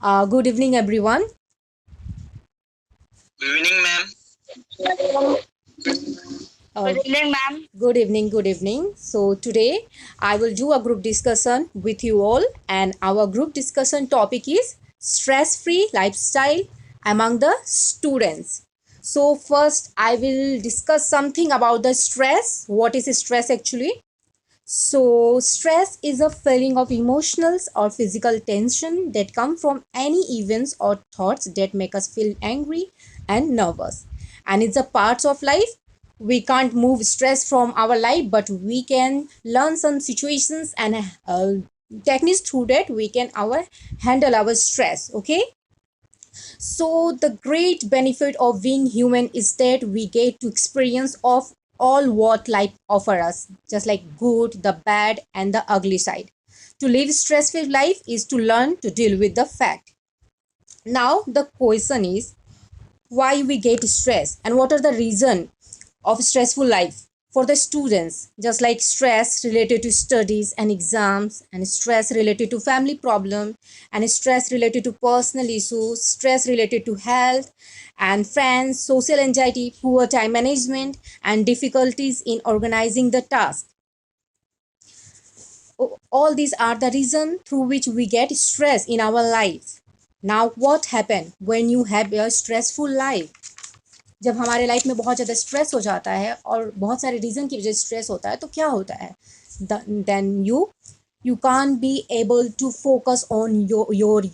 Good evening, everyone. Good evening, ma'am. Uh, Good evening, good evening. So, today I will do a group discussion with you all, and our group discussion topic is stress free lifestyle among the students. So, first, I will discuss something about the stress. What is stress actually? So, stress is a feeling of emotional or physical tension that come from any events or thoughts that make us feel angry and nervous. And it's a part of life. We can't move stress from our life, but we can learn some situations and techniques through that we can our handle our stress. Okay. So the great benefit of being human is that we get to experience of all what life offers us, just like good, the bad, and the ugly side. To live stress-free life is to learn to deal with the fact. Now the question is why we get stressed and what are the reason of stressful life for the students, just like stress related to studies and exams, and stress related to family problem, and stress related to personal issues, stress related to health and friends, social anxiety, poor time management, and difficulties in organizing the task. All these are the reason through which we get stress in our life. Now what happen when you have a stressful life? जब हमारे life में बहुत ज़्यादा stress हो जाता है और बहुत सारे रीज़न की वजह से स्ट्रेस होता है तो क्या होता है then you can't be able to focus on your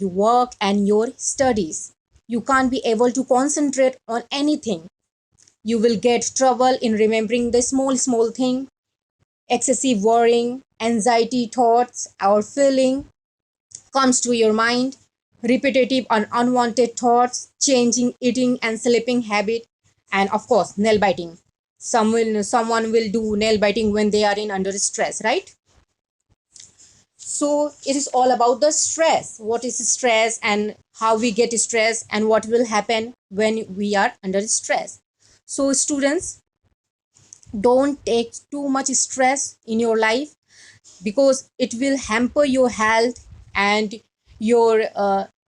work and your studies. You can't be able to concentrate on anything. You will get trouble in remembering the small thing. Excessive worrying, anxiety thoughts or feeling comes to your mind. Repetitive and unwanted thoughts, changing eating and sleeping habit, and of course nail biting. Someone will do nail biting when they are in under stress, right? So it is all about the stress. What is stress and how we get stress and what will happen when we are under stress. So students, don't take too much stress in your life because it will hamper your health and your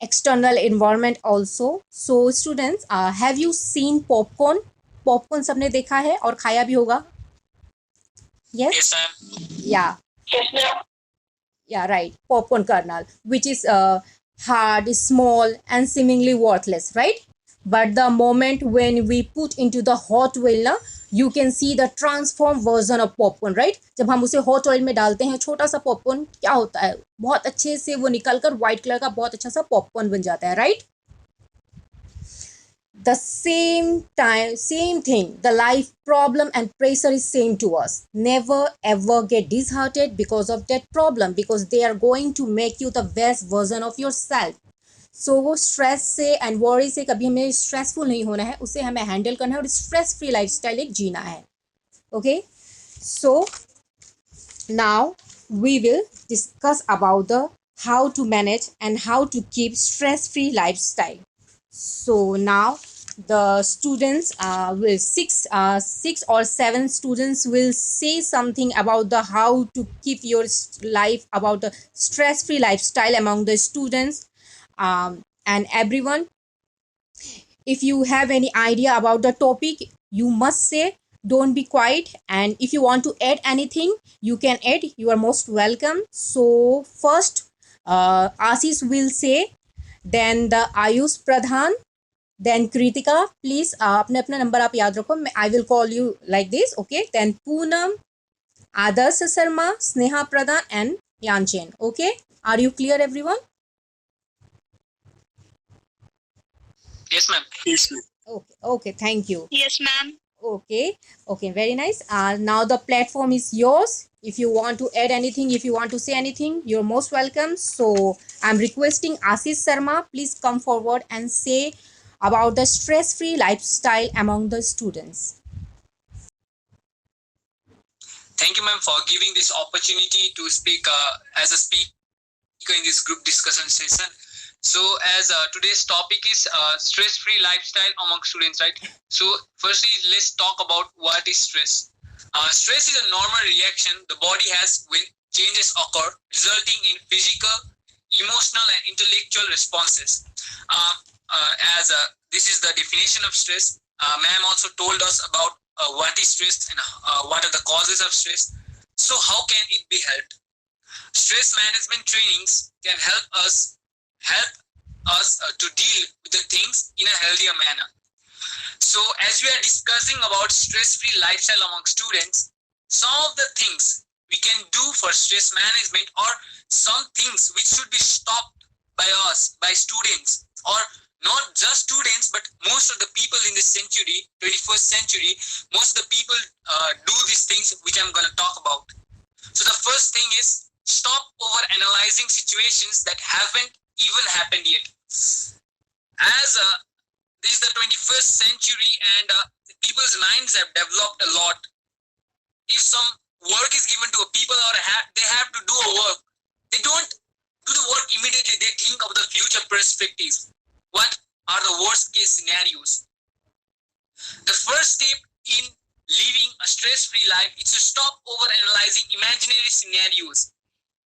external environment also. So students, have you seen popcorn? Popcorn सबने देखा है और खाया भी होगा. Yes. Yes, ma'am. Yeah. Yeah, right. Popcorn kernel, which is hard, small, and seemingly worthless, right? But the moment when we put into the hot oil ना, you can see the transformed version of popcorn, right? जब हम उसे hot oil में डालते हैं छोटा सा popcorn क्या होता है, बहुत अच्छे से वो निकल कर white कलर का बहुत अच्छा सा popcorn बन जाता है, right? The same thing, the life problem and pressure is same to us. Never ever get disheartened because of that problem, because they are going to make you the best version of yourself. So वो stress से and worry से कभी हमें stressful नहीं होना है, उसे हमें हैंडल करना है और स्ट्रेस फ्री लाइफस्टाइल एक जीना है. Okay, so now we will discuss about the how to manage and how to keep stress free lifestyle. So now the students will six or seven students will say something about the how to keep your life about the stress free lifestyle among the students, and everyone, if you have any idea about the topic you must say, don't be quiet, and if you want to add anything you can add, you are most welcome. So first Ashish will say, then the Ayush Pradhan, then Kritika. Please अपने अपना number आप याद रखो, I will call you like this, okay? Then Poonam, Adarsh Sharma, Sneha Pradhan, and Yanchen. Okay, are you clear everyone? Yes, ma'am. Yes, ma'am. Okay, thank you. Yes, ma'am. Okay, very nice. Now the platform is yours. If you want to add anything, if you want to say anything, you're most welcome. So I'm requesting Ashish Sharma, please come forward and say about the stress-free lifestyle among the students. Thank you, ma'am, for giving this opportunity to speak as a speaker in this group discussion session. So, as today's topic is stress-free lifestyle among students, right? So, firstly, let's talk about what is stress. Stress is a normal reaction the body has when changes occur, resulting in physical, emotional and intellectual responses. As This is the definition of stress. Ma'am also told us about what is stress and what are the causes of stress. So how can it be helped? Stress management trainings can help us to deal with the things in a healthier manner. So as we are discussing about stress-free lifestyle among students, some of the things we can do for stress management, or some things which should be stopped by us, by students, or not just students, but most of the people in this century, 21st century, most of the people do these things which I'm going to talk about. So the first thing is stop over analyzing situations that haven't even happened yet. As this is the 21st century, and people's minds have developed a lot. If some work is given to a people, or they have to do a work, they don't do the work immediately. They think of the future perspectives. What are the worst case scenarios? The first step in living a stress-free life is to stop over analyzing imaginary scenarios.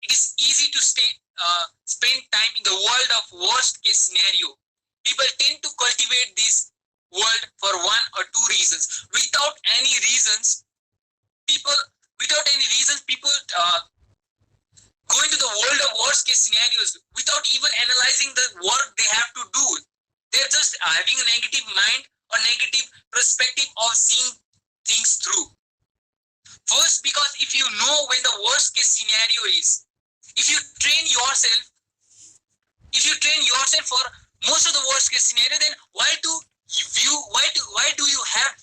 It is easy to spend time in the world of worst case scenario. People tend to cultivate this world for one or two reasons. Without any reasons, people go into the world of worst case scenarios without even analyzing the work they have to do. They're just having a negative mind or negative perspective of seeing things through. First, because if you know when the worst case scenario is, if you train yourself for most of the worst case scenario, then why do you have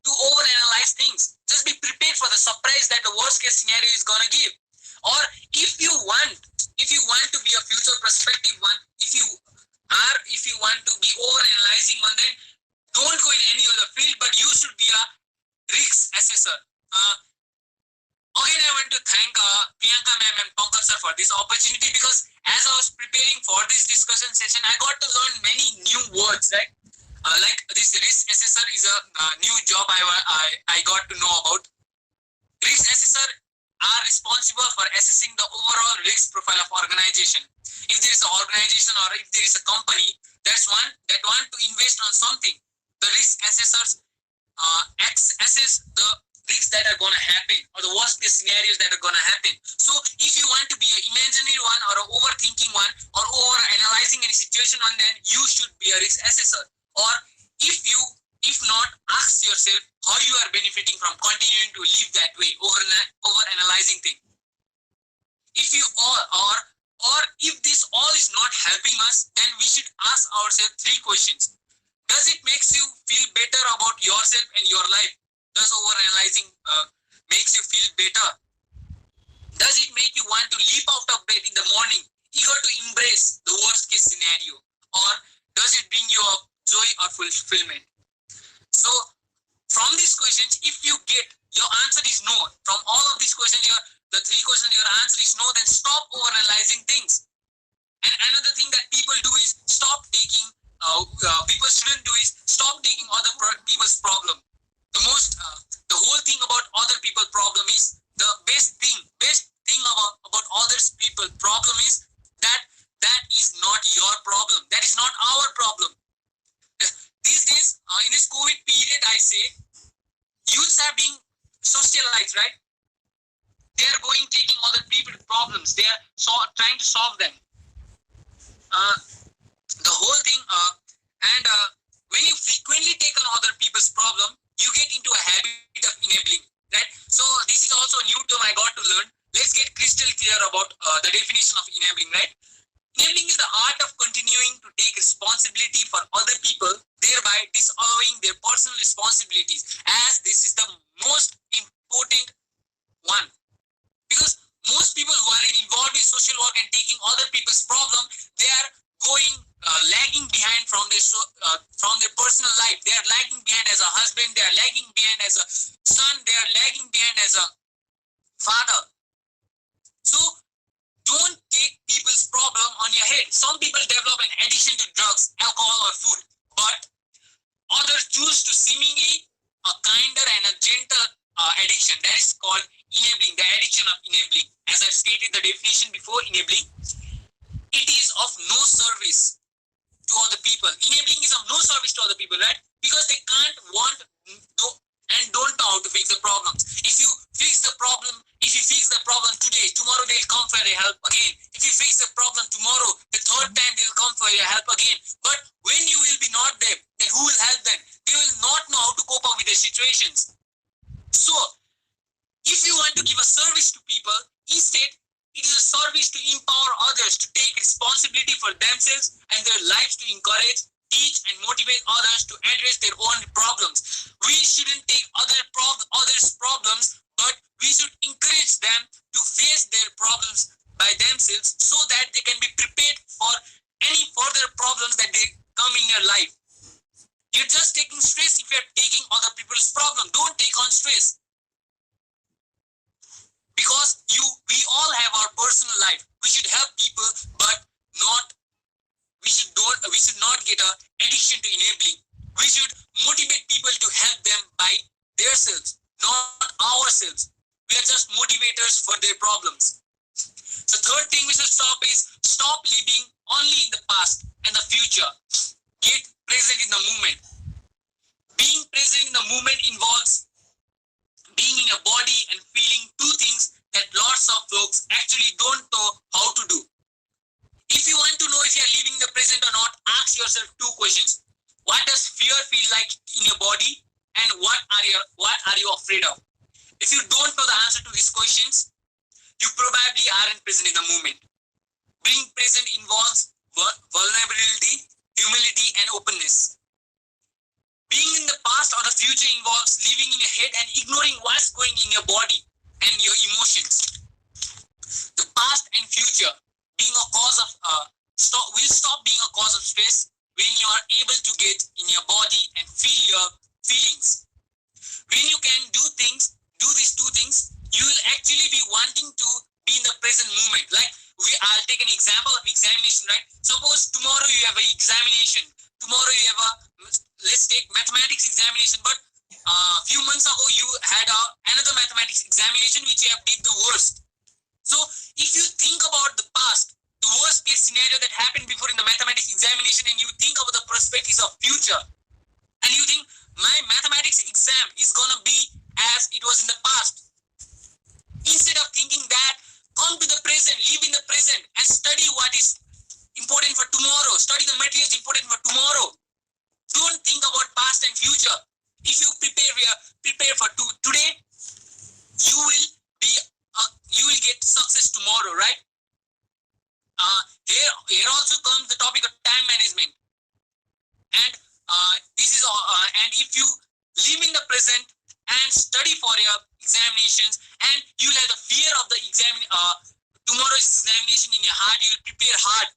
to overanalyze things? Just be prepared for the surprise that the worst case scenario is gonna give. Or if you want to be a future perspective one, if you want to be overanalyzing one, then don't go in any other field, but you should be a risk assessor. Again, I want to thank Priyanka ma'am and Pankaj sir for this opportunity, because as I was preparing for this discussion session, I got to learn many new words, right? Like this risk assessor is a new job I got to know about. Risk assessor are responsible for assessing the overall risk profile of organization. If there is an organization or if there is a company that want to invest on something, the risk assessors assess the risks that are going to happen, or the worst case scenarios that are going to happen. So if you want to be an imaginary one, or an overthinking one, or over analyzing any situation one, then you should be a risk assessor. Or if not, ask yourself how you are benefiting from continuing to live that way, over analyzing things. If you or if this all is not helping us, then we should ask ourselves three questions. Does it makes you feel better about yourself and your life? Does overanalyzing makes you feel better? Does it make you want to leap out of bed in the morning, eager to embrace the worst case scenario? Or does it bring you joy or fulfillment? So from these questions, if you get your answer is no, from all of these questions, the three questions, your answer is no, then stop overanalyzing things. And another thing that people do is people shouldn't do is stop taking other people's problem. The whole thing about other people's problem is, the best thing about other people's problem is that is not your problem. That is not our problem. These days, in this COVID period, I say, youths are being socialized, right? They are taking other people's problems. They are trying to solve them. The whole thing, and when you frequently take on other people's problem, you get into a habit of enabling, right? So this is also a new term I got to learn. Let's get crystal clear about the definition of enabling, right? Enabling is the art of continuing to take responsibility for other people, thereby disallowing their personal responsibilities, as this is the most important one. Because most people who are involved in social work and taking other people's problem, they are lagging behind from their personal life. They are lagging behind as a husband. They are lagging behind as a son. They are lagging behind as a father. So don't take people's problem on your head. Some people develop an addiction to drugs, alcohol, or food, but others choose to seemingly a kinder and a gentle addiction. That is called enabling, the addiction of enabling. As I've stated the definition before, enabling. it is of no service to other people. Enabling is of no service to other people, right? Because they can't want and don't know how to fix the problems. If you fix the problem today, tomorrow they'll come for your help again. If you fix the problem tomorrow, the third time they'll come for your help again. But when you will be not there, then who will help them? They will not know how to cope up with their situations. So, if you want to give a service to people, instead, it is a service to empower others to take responsibility for themselves and their lives, to encourage, teach, and motivate others to address their own problems. We shouldn't take others' problems, but we should encourage them to face their problems by themselves so that they can be prepared for any further problems that they come in your life. You're just taking stress if you're taking other people's problem. Don't take on stress. Because we all have our personal life. We should help people, but we should not get an addiction to enabling. We should motivate people to help them by themselves, not ourselves. We are just motivators for their problems. The third thing we should stop is stop living only in the past and the future. Get present in the moment. Being present in the moment involves being in your body and feeling two things that lots of folks actually don't know how to do. If you want to know if you are living the present or not, ask yourself two questions. What does fear feel like in your body, and what are you afraid of? If you don't know the answer to these questions, you probably aren't present in the moment. Being present involves vulnerability, humility, and openness. Being in the past or the future involves living in your head and ignoring what's going in your body and your emotions. The past and future being a cause of will stop being a cause of stress when you are able to get in your body and feel your feelings. When you can do these two things, you will actually be wanting to be in the present moment. Like I'll take an example of examination, right? Suppose tomorrow you have an examination. Tomorrow you have let's take mathematics examination, but a few months ago you had another mathematics examination which you have did the worst. So if you think about the past, the worst case scenario that happened before in the mathematics examination, and you think about the perspectives of future, and you think my mathematics exam is gonna be as it was in the past. Instead of thinking that, come to the present, live in the present, and study what is important for tomorrow. Study the materials important for tomorrow. Don't think about past and future. If you prepare for today, you will get success tomorrow, right? Here also comes the topic of time management, and and if you live in the present and study for your examinations, and you'll have the fear of the tomorrow's examination in your heart, you will prepare hard,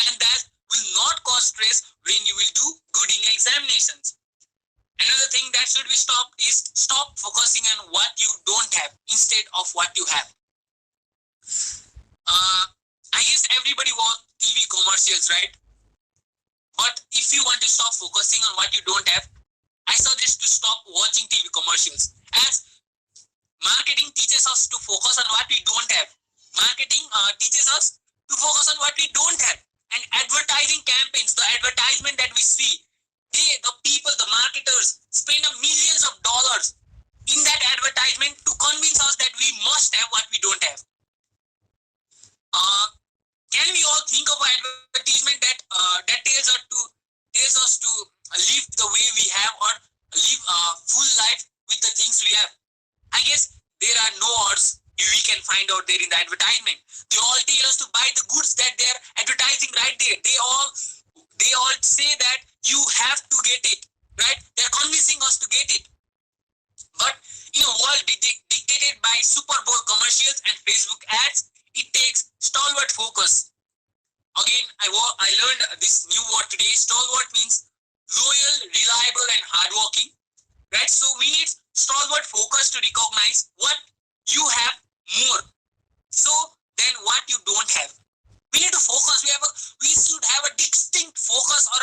and that will not cause stress when you will do good in your examinations. Another thing that should be stopped is stop focusing on what you don't have instead of what you have. I guess everybody wants TV commercials, right? But if you want to stop focusing on what you don't have, I suggest to stop watching TV commercials, as marketing teaches us to focus on what we don't have. Marketing teaches us to focus on what we don't have. And advertising campaigns, the advertisement that we see, the people, the marketers spend millions of dollars in that advertisement to convince us that we must have what we don't have. Can we all think of an advertisement that tells us to live the way we have, or live a full life with the things we have? I guess there are no words we can find out there in the advertisement. They all tell us to buy the goods that they're advertising right there. They all say that you have to get it, right? They're convincing us to get it. But in a world dictated by Super Bowl commercials and Facebook ads, it takes stalwart focus. Again, I learned this new word today. Stalwart means loyal, reliable, and hardworking, right? So we need stalwart focus to recognize what you have more so than what you don't have. We need to focus. We should have a distinct focus, or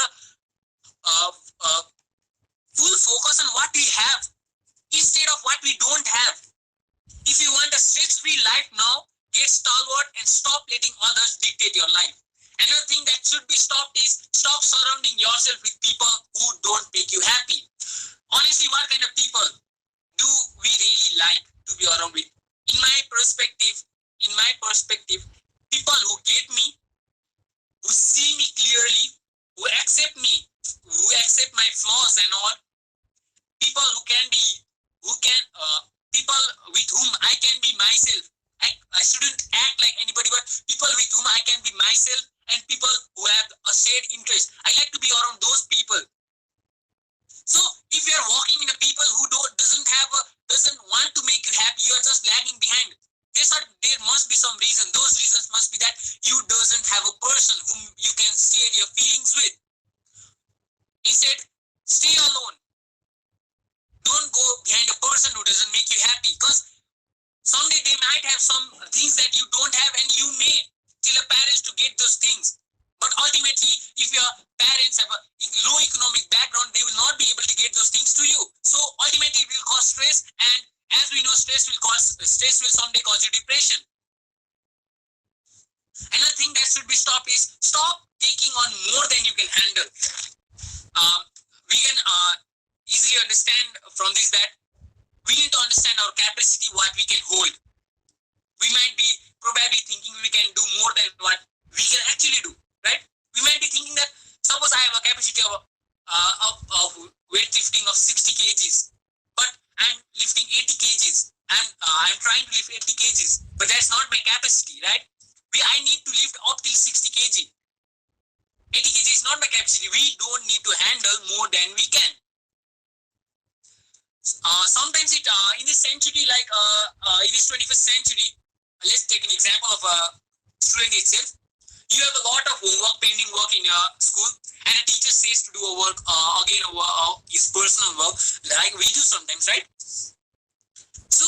a full focus on what we have instead of what we don't have. If you want a stress-free life now, get stalwart and stop letting others dictate your life. Another thing that should be stopped is stop surrounding yourself with people who don't make you happy. Honestly, what kind of people do we really like to be around with? In my perspective, people who get me, who see me clearly, who accept me, who accept my flaws and all, people who can be, who can, people with whom I can be myself. I shouldn't act like anybody, but people with whom I can be myself and people who have a shared interest. I like to be around those people. So if you are walking in a people who doesn't want to make you happy, you are just lagging behind. There must be some reason. Those reasons must be that you doesn't have a person whom you can share your feelings with. Instead, stay alone. Don't go behind a person who doesn't make you happy, because someday they might have some things that you don't have, and you may tell your parents to get those things. But ultimately, if your parents have a low economic background, they will not be able to get those things to you. So ultimately, it will cause stress, and as we know, stress will someday cause you depression. Another thing that should be stopped is stop taking on more than you can handle. We can easily understand from this that we need to understand our capacity, what we can hold. We might be probably thinking we can do more than what we can actually do, right? We might be thinking that, suppose I have a capacity of weightlifting of 60 kgs, but I'm lifting 80 kgs. I'm trying to lift 80 kgs, but that's not my capacity, right? I need to lift up till 60 kg. 80 kg is not my capacity. We don't need to handle more than we can. Sometimes in this century, like in this 21st century, let's take an example of a student itself. You have a lot of homework, pending work in your school, and a teacher says to do a work, his personal work, like we do sometimes, right? So,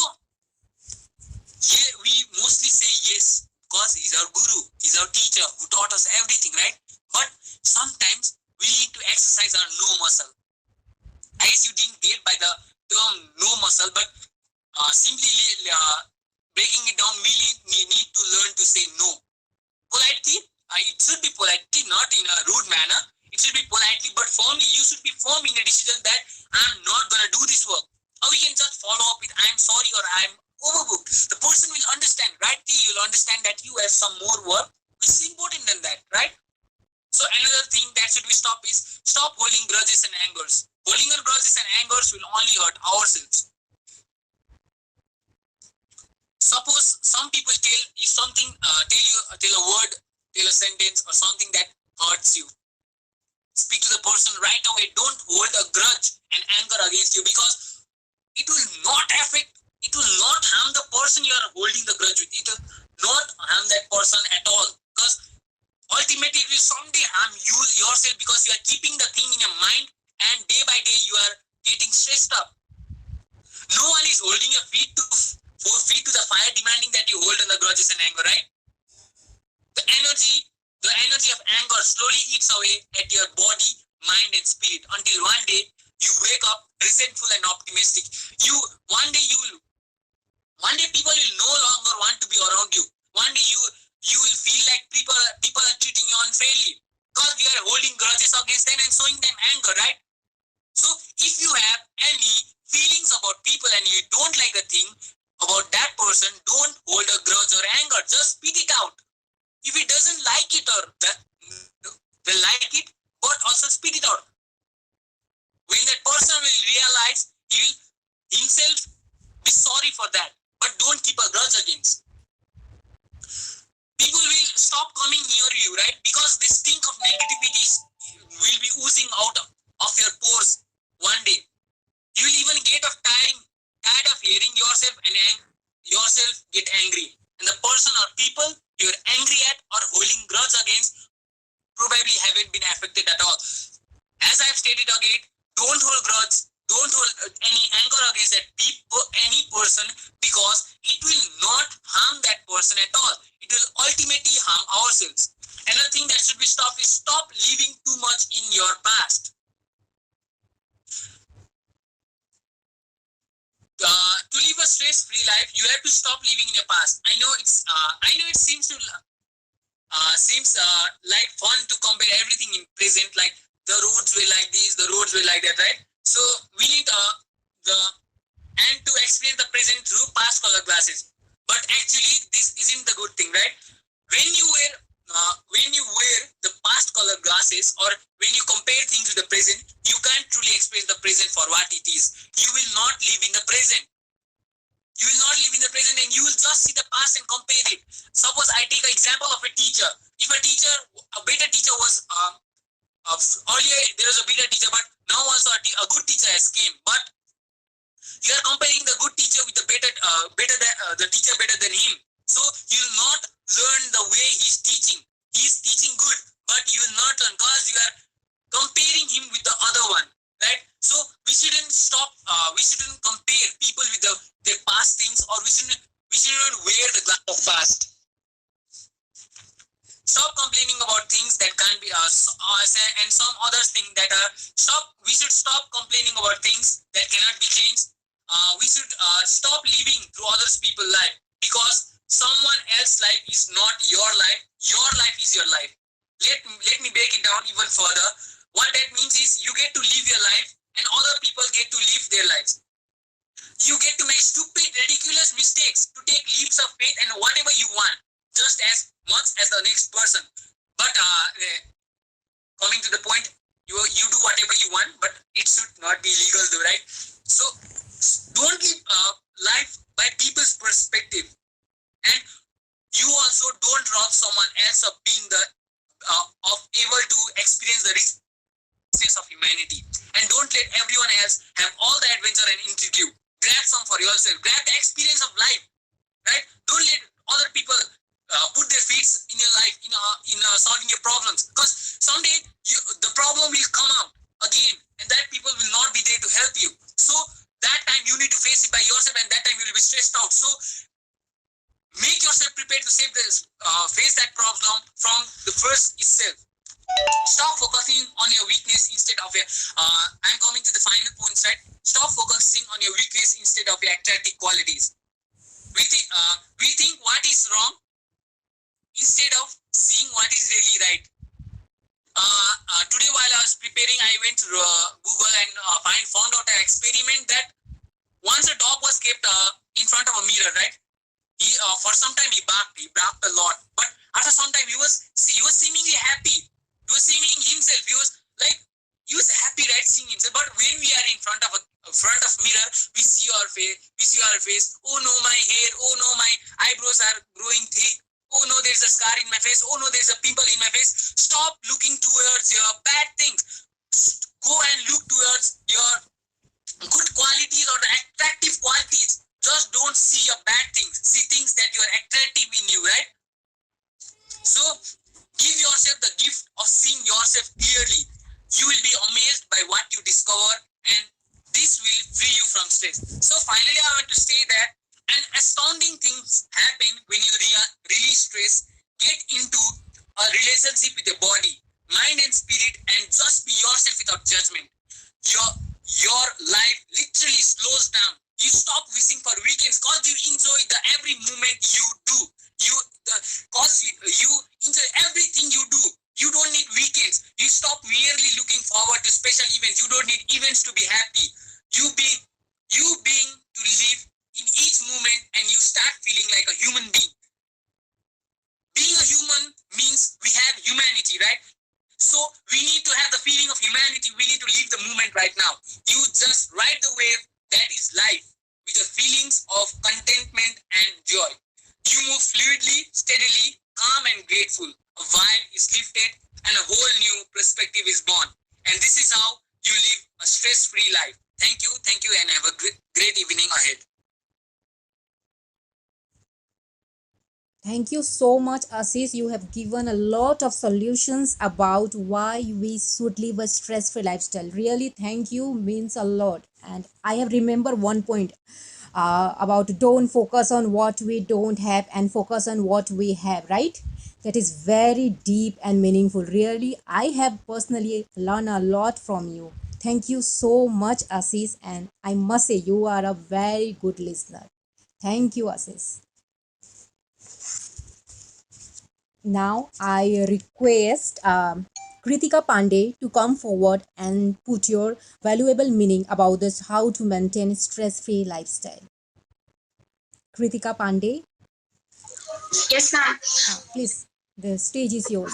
yeah, we mostly say yes, because he's our guru, he's our teacher who taught us everything, right? But sometimes we need to exercise our no muscle. I guess you didn't get by the term no muscle, but simply breaking it down, we need to learn to say no. Politely, it should be politely, not in a rude manner. It should be politely, but firmly. You should be firm in a decision that I'm not going to do this work. Or we can just follow up with I'm sorry or I'm overbooked. The person will understand, right? You'll understand that you have some more work, which is important than that, right? So another thing that should be stopped is stop holding grudges and angers. Holding our grudges and angers will only hurt ourselves. Suppose some people tell you something, tell a word, tell a sentence or something that hurts you. Speak to the person right away. Don't hold a grudge and anger against you, because it will not harm the person you are holding the grudge with. It will not harm that person at all, because ultimately it will someday harm you yourself, because you are keeping the thing in your mind, and day by day you are getting stressed up. No one is holding your feet to 4 feet to the fire, demanding that you hold on the grudges and anger, right? The energy of anger slowly eats away at your body, mind, and spirit, until one day you wake up resentful and optimistic. One day people will no longer want to be around you. One day you will feel like people are treating you unfairly, because you are holding grudges against them and showing them anger, right? So if you have any feelings about people and you don't like a thing about that person, don't hold a grudge or anger. Just spit it out. If he doesn't like it or will like it, but also spit it out. When that person will realize, he will himself be sorry for that. But don't keep a grudge against. People will stop coming near you, right? Because the stink of negativity will be oozing out of your pores one day. You will even get tired of hearing yourself and yourself get angry. And the person or people you're angry at or holding grudge against probably haven't been affected at all. As I've stated again, don't hold grudge, don't hold any anger against any person, because it will not harm that person at all. It will ultimately harm ourselves. Another thing that should be stopped is stop living too much in your past. To live a stress-free life, you have to stop living in your past. I know it seems to seems like fun to compare everything in present, like the roads were like this, the roads were like that, right? So we need the and to experience the present through past color glasses. But actually, this isn't the good thing, right? When you wear the past color glasses, or when you compare things with the present, you can't truly experience the present for what it is. You will not live in the present. You will not live in the present, and you will just see the past and compare it. Suppose I take an example of a teacher. If a better teacher was earlier, there was a better teacher, but now also a good teacher has came. But you are comparing the good teacher with the the teacher better than him. So you will not learn the way he's teaching. He's teaching good, but you will not learn because you are comparing him with the other one, right? So we shouldn't stop. We shouldn't compare people with their past things, or we shouldn't wear the glass of past. Stop complaining about things that can't be and some other things that are stop. We should stop complaining about things that cannot be changed. We should stop living through others people's life, because someone else's life is not your life. Your life is your life. Let me break it down even further. What that means is you get to live your life, and other people get to live their lives. You get to make stupid, ridiculous mistakes, to take leaps of faith and whatever you want, just as much as the next person. But coming to the point, you do whatever you want, but it should not be legal though, right? So don't live life by people's perspective, and you also don't rob someone else of being of able to experience the richness of humanity. And don't let everyone else have all the adventure and intrigue. Grab some for yourself. Grab the experience of life, right? Don't let other people put their feet in your life in solving your problems, because someday the problem will come out again, and that people will not be there to help you. So that time you need to face it by yourself, and that time you will be stressed out. So make yourself prepared to face that problem from the first itself. Stop focusing on your weakness instead of your I'm coming to the final points, right? Stop focusing on your weakness instead of your attractive qualities. We think what is wrong instead of seeing what is really right. Today while I was preparing, I went to Google and found out an experiment that once a dog was kept in front of a mirror, right? He for some time he barked a lot, but after some time he was seemingly happy. He was seeming himself. He was happy, right, seeing himself. But when we are in front of mirror, we see our face. Oh no, my hair. Oh no, my eyebrows are growing thick. Oh no, there's a scar in my face. Oh no, there's a pimple in my face. Stop looking towards your bad things. Go and look towards your good qualities or the attractive qualities. Just don't see your bad things. See things that you are attractive in you, right? So give yourself the gift of seeing yourself clearly. You will be amazed by what you discover, and this will free you from stress. So finally, I want to say that an astounding things happen when you release stress, get into a relationship with your body, mind and spirit, and just be yourself without judgment. Your life literally slows down. You stop wishing for weekends because you enjoy the every moment you do. You enjoy everything you do. You don't need weekends. You stop merely looking forward to special events. You don't need events to be happy. You being to live in each moment, and you start feeling like a human being. Being a human means we have humanity, right? So we need to have the feeling of humanity. We need to live the moment right now. You just ride the wave that is life with the feelings of contentment and joy. You move fluidly, steadily, calm and grateful. A vibe is lifted and a whole new perspective is born. And this is how you live a stress-free life. Thank you, and have a great evening ahead. Thank you so much, Ashish. You have given a lot of solutions about why we should live a stress-free lifestyle. Really, thank you means a lot. And I have remember one point about don't focus on what we don't have and focus on what we have, right? That is very deep and meaningful. Really, I have personally learned a lot from you. Thank you so much, Ashish. And I must say, you are a very good listener. Thank you, Ashish. Now I request Kritika Pandey to come forward and put your valuable meaning about this how to maintain stress-free lifestyle. Kritika Pandey, Yes, ma'am. please, the stage is yours.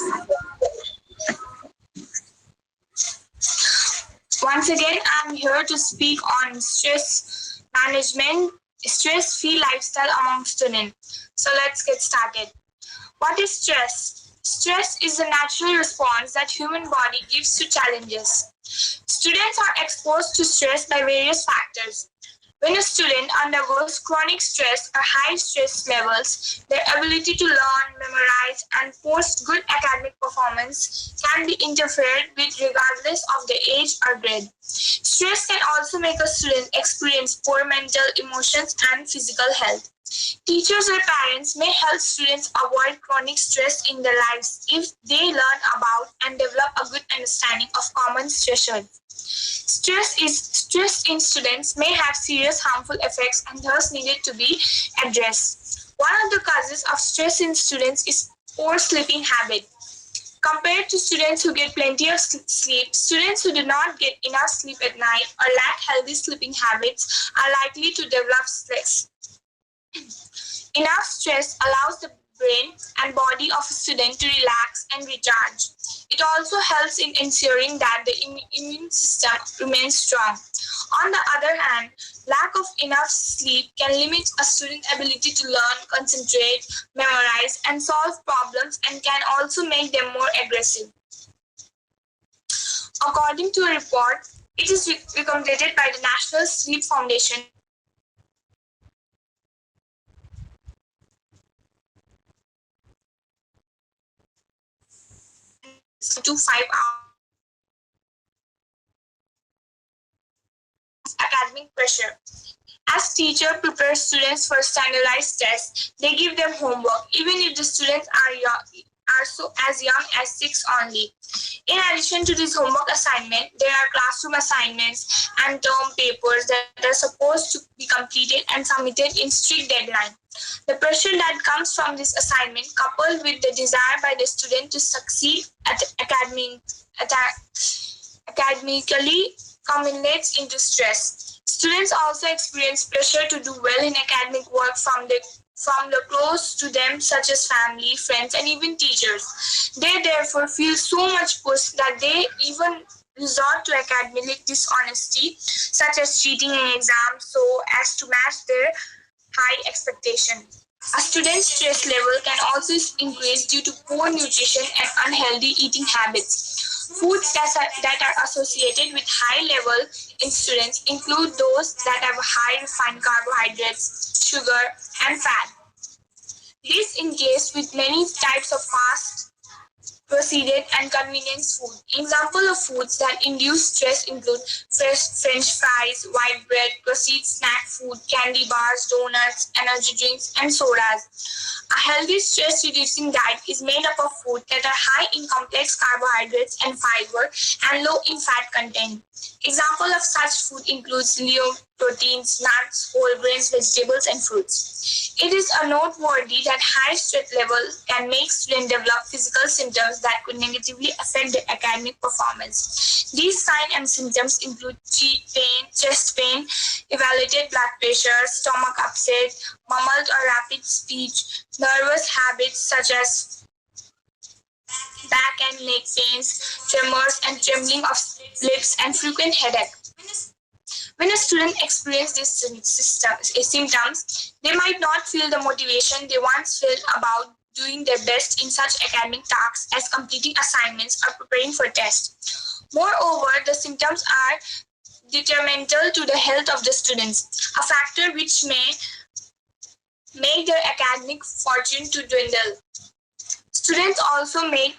Once again, I'm here to speak on stress management, stress-free lifestyle among students. So let's get started. What is stress? Stress is the natural response that human body gives to challenges. Students are exposed to stress by various factors. When a student undergoes chronic stress or high stress levels, their ability to learn, memorize, and post good academic performance can be interfered with regardless of their age or grade. Stress can also make a student experience poor mental, emotions, and physical health. Teachers or parents may help students avoid chronic stress in their lives if they learn about and develop a good understanding of common stressors. Stress in students may have serious harmful effects and thus needed to be addressed. One of the causes of stress in students is poor sleeping habit. Compared to students who get plenty of sleep, students who do not get enough sleep at night or lack healthy sleeping habits are likely to develop stress. Enough stress allows the brain and body of a student to relax and recharge. It also helps in ensuring that the immune system remains strong. On the other hand, lack of enough sleep can limit a student's ability to learn, concentrate, memorize, and solve problems and can also make them more aggressive. According to a report, it is recommended by the National Sleep Foundation to 5 hours academic pressure. As teacher prepares students for standardized tests, they give them homework, even if the students are so as young as 6 only. In addition to this homework assignment, there are classroom assignments and term papers that are supposed to be completed and submitted in strict deadline. The pressure that comes from this assignment, coupled with the desire by the student to succeed at academically, culminates into stress. Students also experience pressure to do well in academic work from the close to them, such as family, friends, and even teachers. They therefore feel so much push that they even resort to academic dishonesty, such as cheating in exams so as to match their high expectation. A student's stress level can also increase due to poor nutrition and unhealthy eating habits. Foods that are associated with high level in students include those that have high refined carbohydrates, sugar, and fat. This engages with many types of fast, processed, and convenience food. Examples of foods that induce stress include fresh French fries, white bread, processed snack food, candy bars, donuts, energy drinks, and sodas. A healthy stress-reducing diet is made up of food that are high in complex carbohydrates and fiber and low in fat content. Example of such food includes lean proteins, nuts, whole grains, vegetables, and fruits. It is noteworthy that high stress level can make students develop physical symptoms that could negatively affect their academic performance. These signs and symptoms include chest pain, elevated blood pressure, stomach upset, mumbled or rapid speech, nervous habits such as back and neck pains, tremors and trembling of lips, and frequent headache. When a student experiences these symptoms, they might not feel the motivation they once felt about doing their best in such academic tasks as completing assignments or preparing for tests. Moreover, the symptoms are detrimental to the health of the students, a factor which may make their academic fortune to dwindle. Students also make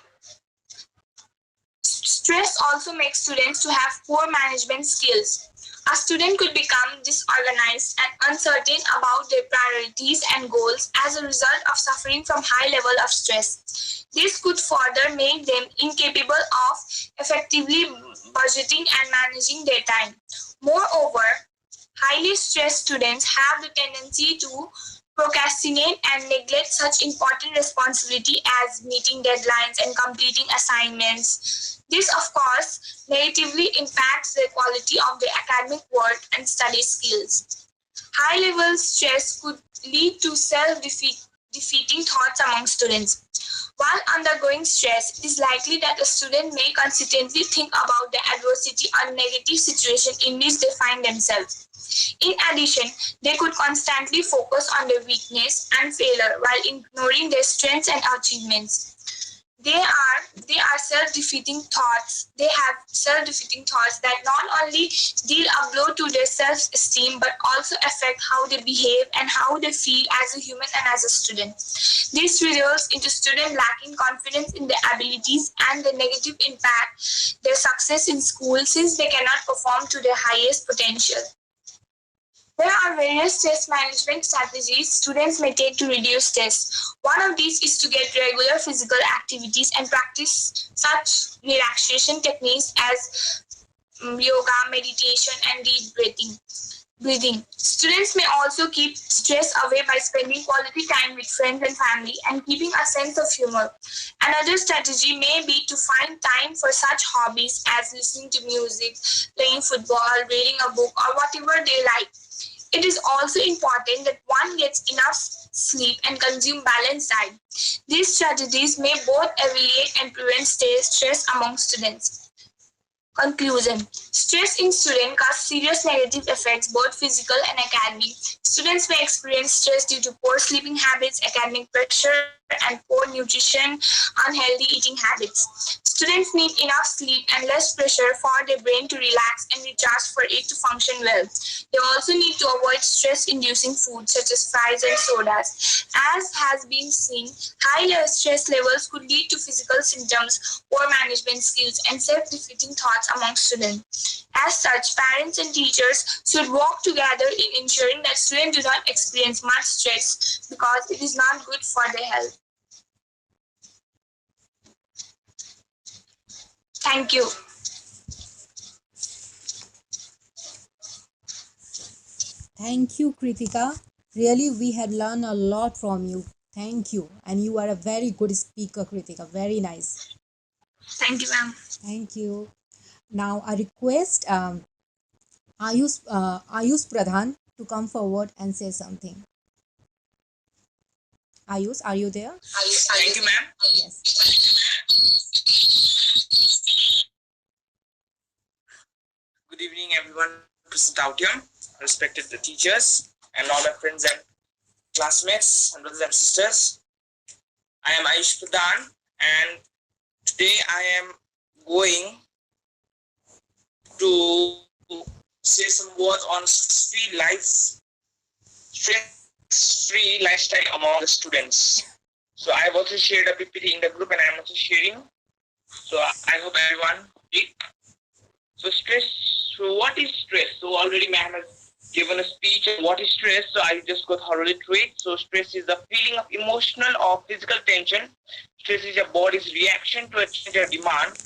Stress also makes students to have poor management skills. A student could become disorganized and uncertain about their priorities and goals as a result of suffering from high level of stress. This could further make them incapable of effectively budgeting and managing their time. Moreover, highly stressed students have the tendency to procrastinate and neglect such important responsibility as meeting deadlines and completing assignments. This, of course, negatively impacts the quality of their academic work and study skills. High level stress could lead to self-defeating thoughts among students. While undergoing stress, it is likely that a student may consistently think about the adversity or negative situation in which they find themselves. In addition, they could constantly focus on their weakness and failure while ignoring their strengths and achievements. They are self-defeating thoughts. They have self-defeating thoughts that not only deal a blow to their self-esteem but also affect how they behave and how they feel as a human and as a student. This results into students lacking confidence in their abilities and the negative impact their success in school since they cannot perform to their highest potential. There are various stress management strategies students may take to reduce stress. One of these is to get regular physical activities and practice such relaxation techniques as yoga, meditation, and deep breathing. Students may also keep stress away by spending quality time with friends and family and keeping a sense of humor. Another strategy may be to find time for such hobbies as listening to music, playing football, reading a book, or whatever they like. It is also important that one gets enough sleep and consume balanced diet. These strategies may both alleviate and prevent stress among students. Conclusion. Stress in students causes serious negative effects, both physical and academic. Students may experience stress due to poor sleeping habits, academic pressure, and poor nutrition, unhealthy eating habits. Students need enough sleep and less pressure for their brain to relax and recharge for it to function well. They also need to avoid stress-inducing foods such as fries and sodas. As has been seen, high stress levels could lead to physical symptoms, poor management skills, and self-defeating thoughts among students. As such, parents and teachers should work together in ensuring that students do not experience much stress because it is not good for their health. Thank you. Thank you, Kritika. Really, we have learned a lot from you. Thank you. And you are a very good speaker, Kritika. Very nice. Thank you, ma'am. Thank you. Now, I request Ayush Pradhan to come forward and say something. Ayush, are you there? Thank you, ma'am. Yes. Good evening, everyone present out here, respected the teachers and all my friends and classmates and brothers and sisters. I am Ayush Pradhan, and today I am going to say some words on stress-free lifestyle among the students. So I have also shared a PPT in the group, and I am also sharing. So I hope everyone read. So what is stress? So already ma'am has given a speech on what is stress. So I just go thoroughly through it. So stress is the feeling of emotional or physical tension. Stress is your body's reaction to a change or demand.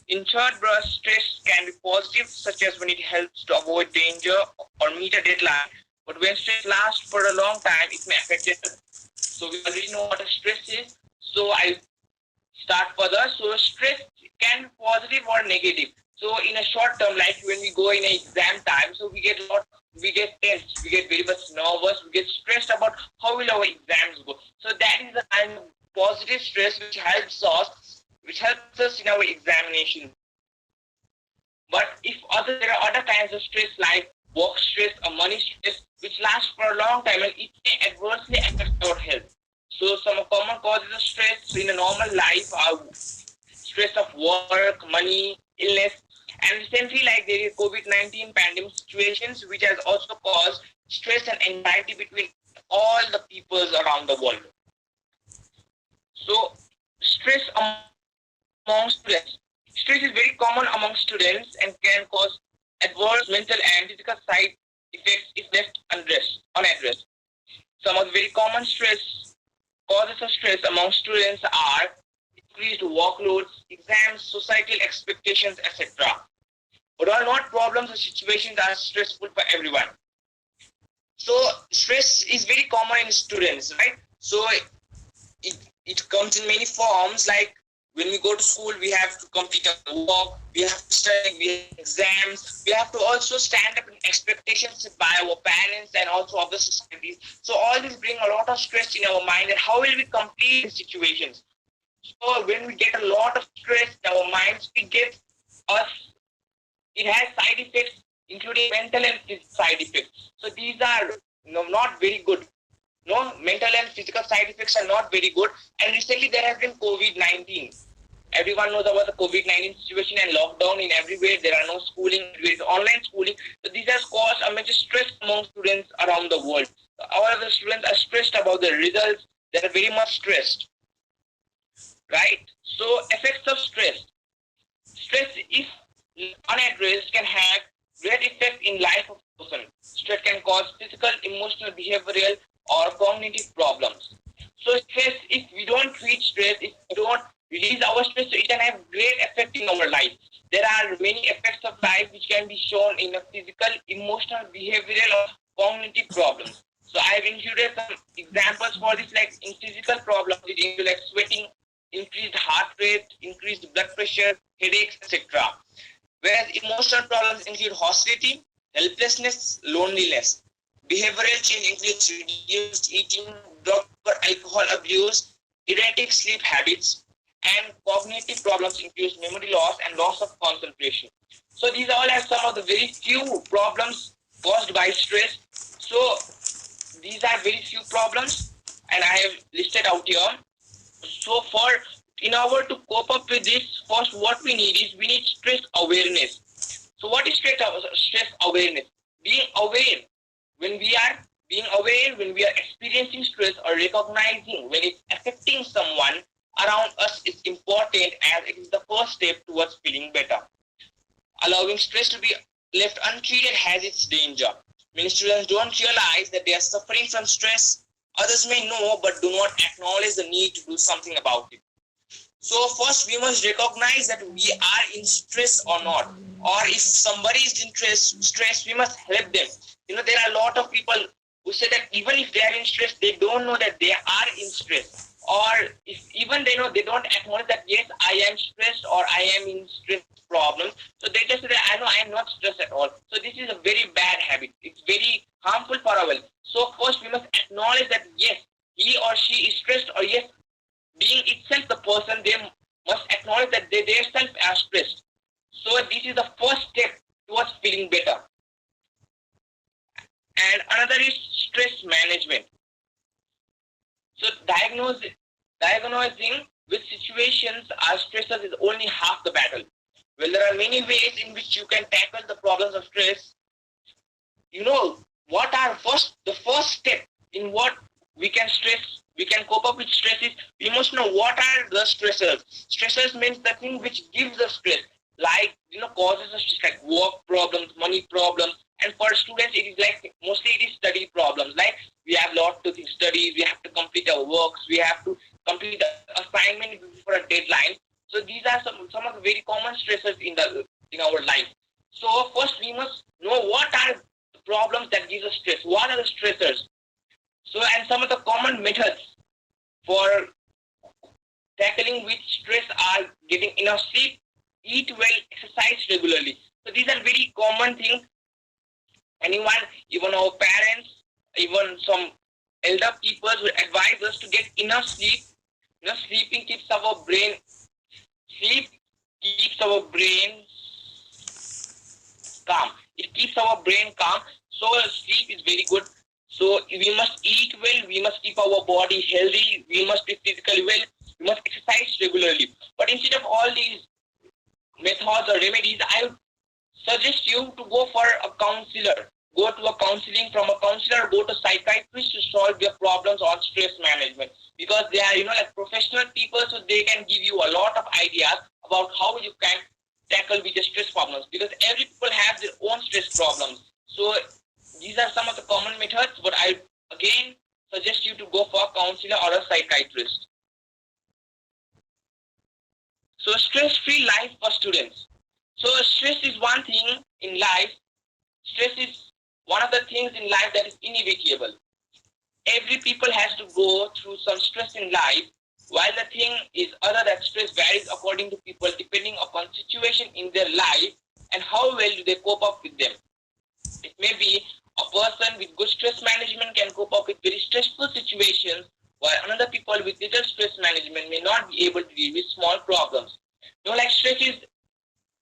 In short brush, stress can be positive, such as when it helps to avoid danger or meet a deadline. But when stress lasts for a long time, it may affect it. So we already know what a stress is. So I start further. So stress can be positive or negative. So in a short term, like when we go in an exam time, so we get tense, we get very much nervous, we get stressed about how will our exams go. So that is the kind of positive stress which helps us in our examination. But there are other kinds of stress like work stress or money stress which lasts for a long time and it may adversely affect our health. So some common causes of stress in a normal life are stress of work, money, illness, and recently like there is COVID-19 pandemic situations which has also caused stress and anxiety between all the peoples around the world. So stress among students. Stress is very common among students and can cause adverse mental and physical side effects if left unaddressed. Some of the very common causes of stress among students are increased workloads, exams, societal expectations, etc. But all not problems or situations are stressful for everyone. So stress is very common in students, right? So it comes in many forms. Like when we go to school, we have to complete our work, we have to study, we have exams, we have to also stand up in expectations by our parents and also of the society. So all this bring a lot of stress in our mind, and how will we complete the situations? So when we get a lot of stress in our minds, it gets us, it has side effects, including mental and physical side effects. So these are not very good. No, mental and physical side effects are not very good. And recently there has been COVID-19. Everyone knows about the COVID-19 situation and lockdown in everywhere. There are no schooling, there is online schooling. So these has caused a major stress among students around the world. All of the students are stressed about the results. They are very much stressed, right? So effects of stress. Stress, if unaddressed, can have great effect in life of a person. Stress can cause physical, emotional, behavioral, or cognitive problems. So stress, if we don't treat stress, if we don't release our stress, so it can have great effect in our life. There are many effects of life which can be shown in a physical, emotional, behavioral, or cognitive problems. So I have included some examples for this, like in physical problems, it include like sweating, increased heart rate, increased blood pressure, headaches, etc. Whereas emotional problems include hostility, helplessness, loneliness. Behavioral change includes reduced eating, drug or alcohol abuse, erratic sleep habits, and cognitive problems include memory loss and loss of concentration. So these all are some of the very few problems caused by stress. So these are very few problems, and I have listed out here. So for in order to cope up with this, first what we need is we need stress awareness. So what is stress awareness? Being aware when we are being aware when we are experiencing stress, or recognizing when it's affecting someone around us is important, as it is the first step towards feeling better. Allowing stress to be left untreated has its danger. Many students don't realize that they are suffering from stress. Others may know but do not acknowledge the need to do something about it. So first we must recognize that we are in stress or not. Or if somebody is in stress, we must help them. There are a lot of people who say that even if they are in stress, they don't know that they are in stress. Or if even they know, they don't acknowledge that yes, I am stressed or I am in stress problems. So they just say that I know I am not stressed at all. So this is a very bad habit. It's very harmful for our health. So first we must acknowledge that yes, he or she is stressed, or yes, being itself the person, they must acknowledge that they themselves are stressed. So this is the first step towards feeling better. And another is stress management. So diagnosing which situations are stressors is only half the battle. Well, there are many ways in which you can tackle the problems of stress. What are the first step in what we can cope up with stress is we must know what are the stressors. Stressors means the thing which gives us stress, like causes us stress, like work problems, money problems. And for students, it is like mostly it is study problems. Like we have a lot to study, we have to complete our works, we have to complete the assignment for a deadline. So these are some of the very common stressors in our life. So first we must know what are the problems that gives us stress. What are the stressors? So and some of the common methods for tackling which stress are getting enough sleep, eat well, exercise regularly. So these are very common things. Anyone, even our parents, even some elder people will advise us to get enough sleep. Sleeping keeps our brain sleep keeps our brain calm. It keeps our brain calm. So sleep is very good. So we must eat well, we must keep our body healthy, we must be physically well, we must exercise regularly. But instead of all these methods or remedies, I would suggest you to go for a counselor. Go to a counseling from a counselor, go to psychiatrist to solve your problems on stress management. Because they are, like professional people, so they can give you a lot of ideas about how you can tackle with the stress problems. Because every people have their own stress problems. So these are some of the common methods, but I again suggest you to go for a counselor or a psychiatrist. So stress-free life for students. So stress is one thing in life. Stress is one of the things in life that is inevitable. Every people has to go through some stress in life, while the thing is other that stress varies according to people depending upon situation in their life and how well do they cope up with them. It may be a person with good stress management can cope up with very stressful situations, while another people with little stress management may not be able to deal with small problems. Like stress is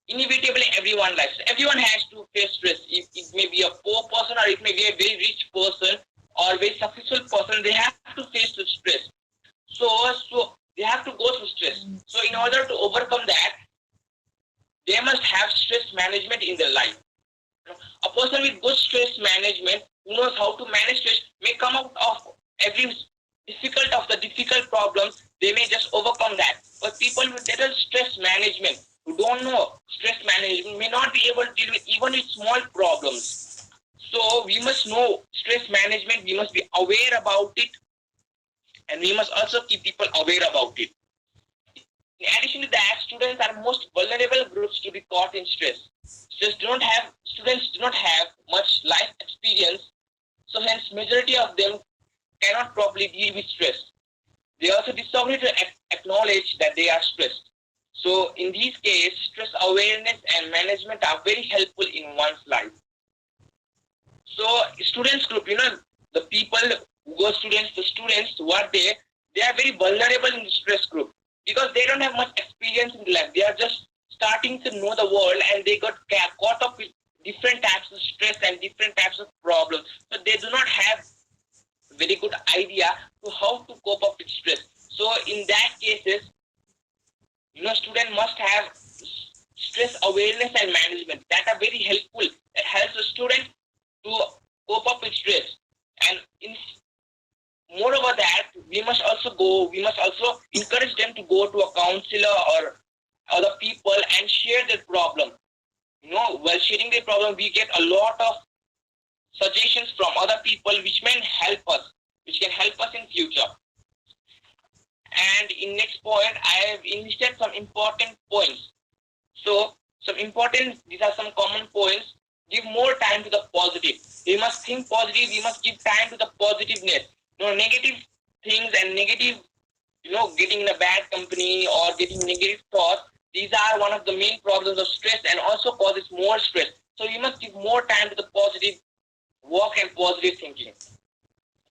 inevitable in everyone's life. So everyone has to face stress. It may be a poor person or it may be a very rich person or a very successful person. They have to face the stress. So they have to go through stress. So in order to overcome that, they must have stress management in their life. A person with good stress management who knows how to manage stress may come out of every difficult problems. They may just overcome that. But people with little stress management who don't know stress management may not be able to deal with even with small problems. So we must know stress management. We must be aware about it, and we must also keep people aware about it. In addition to that, students are most vulnerable groups to be caught in stress. Students do not have much life experience, so hence majority of them cannot properly deal with stress. They also disagree to acknowledge that they are stressed. So in these cases, stress awareness and management are very helpful in one's life. So students group, the people who go the students, what they are very vulnerable in the stress group because they don't have much experience in life. They are just starting to know the world and they got caught up with different types of stress and different types of problems. So they do not have very good idea to how to cope up with stress. So in that cases, student must have stress awareness and management that are very helpful. That helps the student to cope up with stress. And moreover that, we must also encourage them to go to a counselor or other people and share their problem. While sharing their problem, we get a lot of suggestions from other people which can help us in future. And in next point, I have enlisted some important points. So these are some common points. Give more time to the positive. We must think positive. We must give time to the positiveness. Negative things and negative, getting in a bad company or getting negative thoughts. These are one of the main problems of stress and also causes more stress. So we must give more time to the positive work and positive thinking.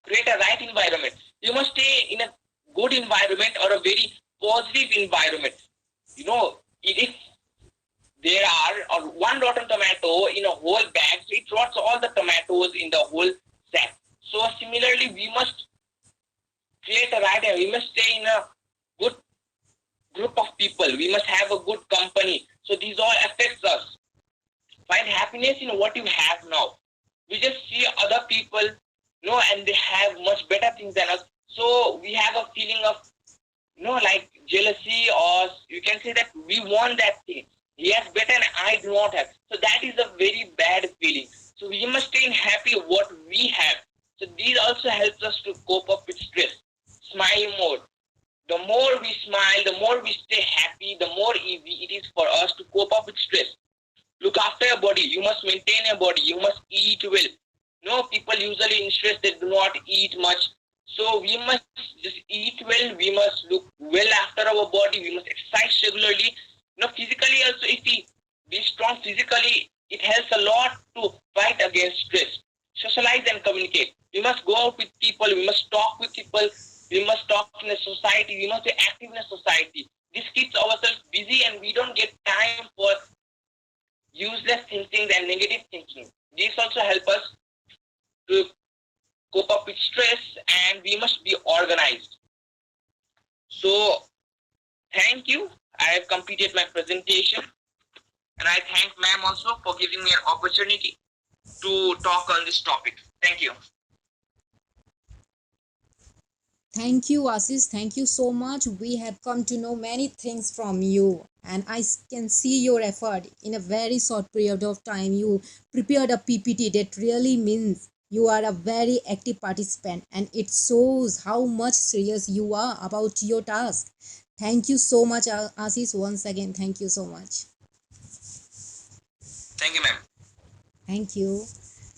Create a right environment. You must stay in a good environment or a very positive environment. If there are one rotten tomato in a whole bag, so it rots all the tomatoes in the whole sack. So similarly, we must create a right environment. We must stay in a good group of people. We must have a good company. So these all affects us. Find happiness in what you have now. We just see other people, and they have much better things than us. So we have a feeling of, like jealousy, or you can say that we want that thing. He has better and I do not have. So that is a very bad feeling. So we must stay happy what we have. So these also helps us to cope up with stress. Smile more. The more we smile, the more we stay happy, the more easy it is for us to cope up with stress. Look after your body. You must maintain your body. You must eat well. People usually in stress, they do not eat much. So we must just eat well. We must look well after our body. We must exercise regularly. Physically also, if we be strong physically, it helps a lot to fight against stress. Socialize and communicate. We must go out with people. We must talk with people. We must talk in a society. We must be active in a society. This keeps ourselves busy and we don't get time for useless thinking and negative thinking. These also help us to cope up with stress, and we must be organized. So, thank you. I have completed my presentation, and I thank ma'am also for giving me an opportunity to talk on this topic. Thank you. Thank you, Ashish. Thank you so much. We have come to know many things from you, and I can see your effort. In a very short period of time, you prepared a PPT that really means you are a very active participant, and it shows how much serious you are about your task. Thank you so much, Ashish. Once again, thank you so much. Thank you, ma'am. Thank you.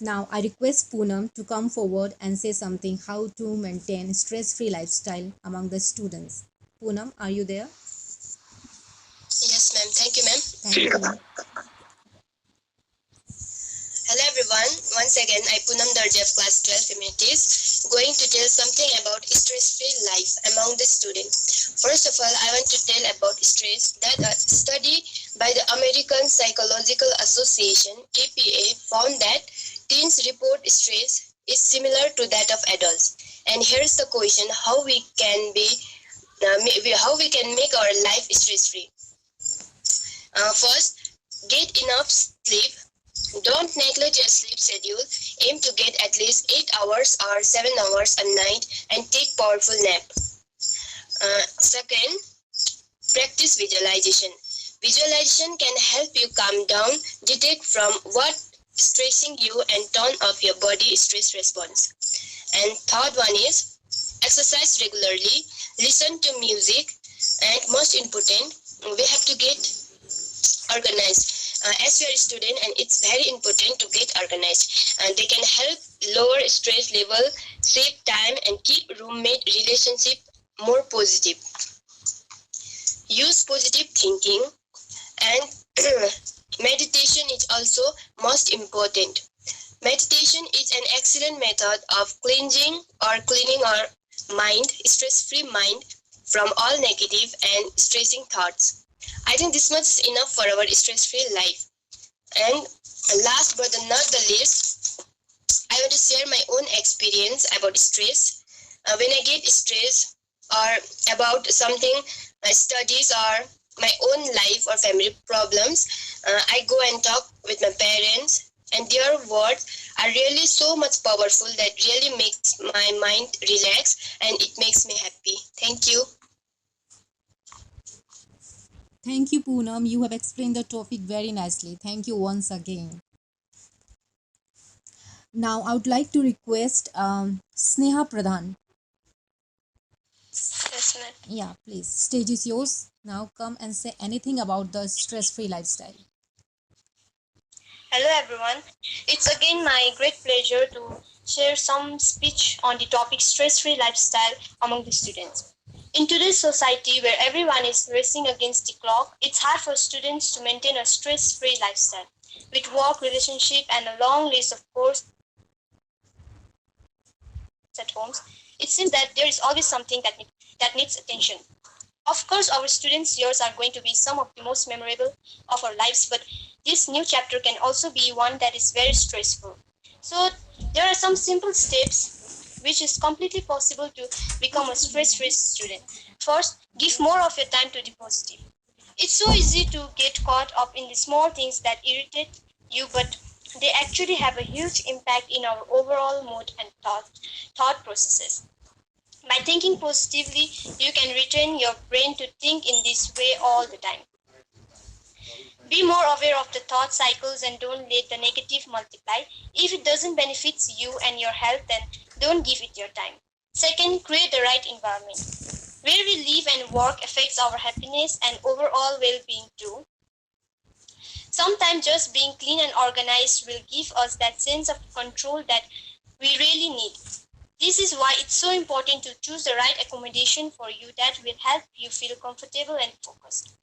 Now I request Poonam to come forward and say something how to maintain stress-free lifestyle among the students. Poonam, are you there? Yes, ma'am. Thank you, ma'am. Thank you. Hello, everyone. Once again, I Poonam Darji of Class 12 Humanities, going to tell something about stress-free life among the students. First of all, I want to tell about stress that a study by the American Psychological Association (APA) found that teens report stress is similar to that of adults. And here's the question: how we can make our life stress-free. First, get enough sleep. Don't neglect your sleep schedule. Aim to get at least 8 hours or 7 hours a night and take powerful nap. Second, practice visualization. Visualization can help you calm down, detect from what stressing you and turn off your body stress response. And third one is exercise regularly, listen to music, and most important, we have to get organized. As you are a student, and it's very important to get organized. They can help lower stress level, save time, and keep roommate relationship more positive. Use positive thinking, and meditation is also most important. Meditation is an excellent method of cleansing or cleaning our mind, stress-free mind, from all negative and stressing thoughts. I think this much is enough for our stress-free life. And last but not the least, I want to share my own experience about stress. When I get stressed or about something, my studies or my own life or family problems, I go and talk with my parents, and their words are really so much powerful that really makes my mind relax and it makes me happy. Thank you. Thank you, Poonam. You have explained the topic very nicely. Thank you once again. Now, I would like to request Sneha Pradhan. Yes, ma'am. Yeah, please. Stage is yours. Now, come and say anything about the stress-free lifestyle. Hello everyone. It's again my great pleasure to share some speech on the topic stress-free lifestyle among the students. In today's society where everyone is racing against the clock, it's hard for students to maintain a stress-free lifestyle. With work, relationship, and a long list of courses at homes, it seems that there is always something that needs attention. Of course, our students' years are going to be some of the most memorable of our lives, but this new chapter can also be one that is very stressful. So, there are some simple steps which is completely possible to become a stress-free student. First, give more of your time to the positive. It's so easy to get caught up in the small things that irritate you, but they actually have a huge impact in our overall mood and thought processes. By thinking positively, you can retrain your brain to think in this way all the time. Be more aware of the thought cycles and don't let the negative multiply. If it doesn't benefit you and your health, then don't give it your time. Second, create the right environment. Where we live and work affects our happiness and overall well-being too. Sometimes just being clean and organized will give us that sense of control that we really need. This is why it's so important to choose the right accommodation for you that will help you feel comfortable and focused.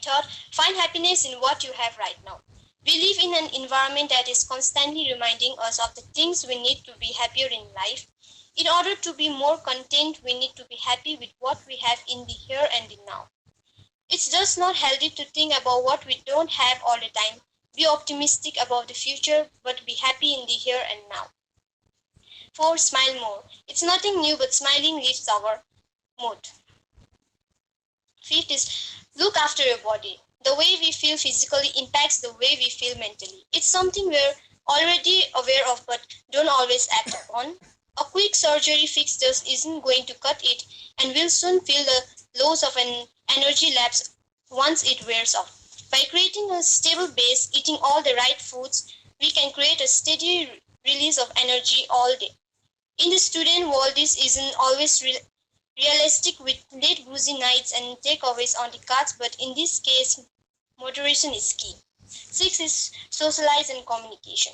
Third, find happiness in what you have right now. We live in an environment that is constantly reminding us of the things we need to be happier in life. In order to be more content, we need to be happy with what we have in the here and the now. It's just not healthy to think about what we don't have all the time. Be optimistic about the future, but be happy in the here and now. Four, smile more. It's nothing new, but smiling lifts our mood. Fifth is look after your body. The way we feel physically impacts the way we feel mentally. It's something we're already aware of but don't always act upon. A quick surgery fix just isn't going to cut it, and we'll soon feel the loss of an energy lapse once it wears off. By creating a stable base, eating all the right foods, we can create a steady release of energy all day. In the student world, this isn't always realistic with late busy nights and takeaways on the cards, but in this case, moderation is key. Six is socialize and communication.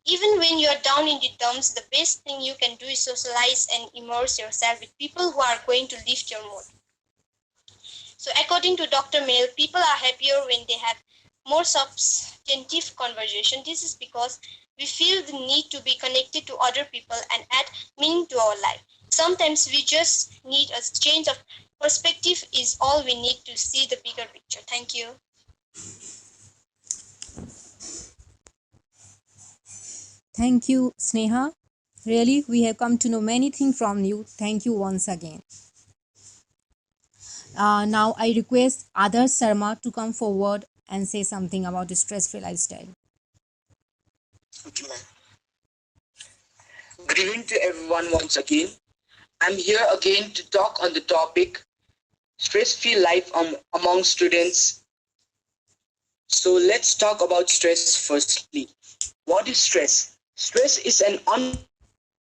Even when you are down in the dumps, the best thing you can do is socialize and immerse yourself with people who are going to lift your mood. So according to Dr. Mail, people are happier when they have more substantive conversation. This is because we feel the need to be connected to other people and add meaning to our life. Sometimes we just need a change of perspective is all we need to see the bigger picture. Thank you. Thank you, Sneha. Really, we have come to know many things from you. Thank you once again. Now I request Adarsh Sharma to come forward and say something about the stress-free lifestyle. Okay, ma'am. Good evening to everyone once again. I'm here again to talk on the topic stress-free life among students. So let's talk about stress firstly. What is stress? Stress is an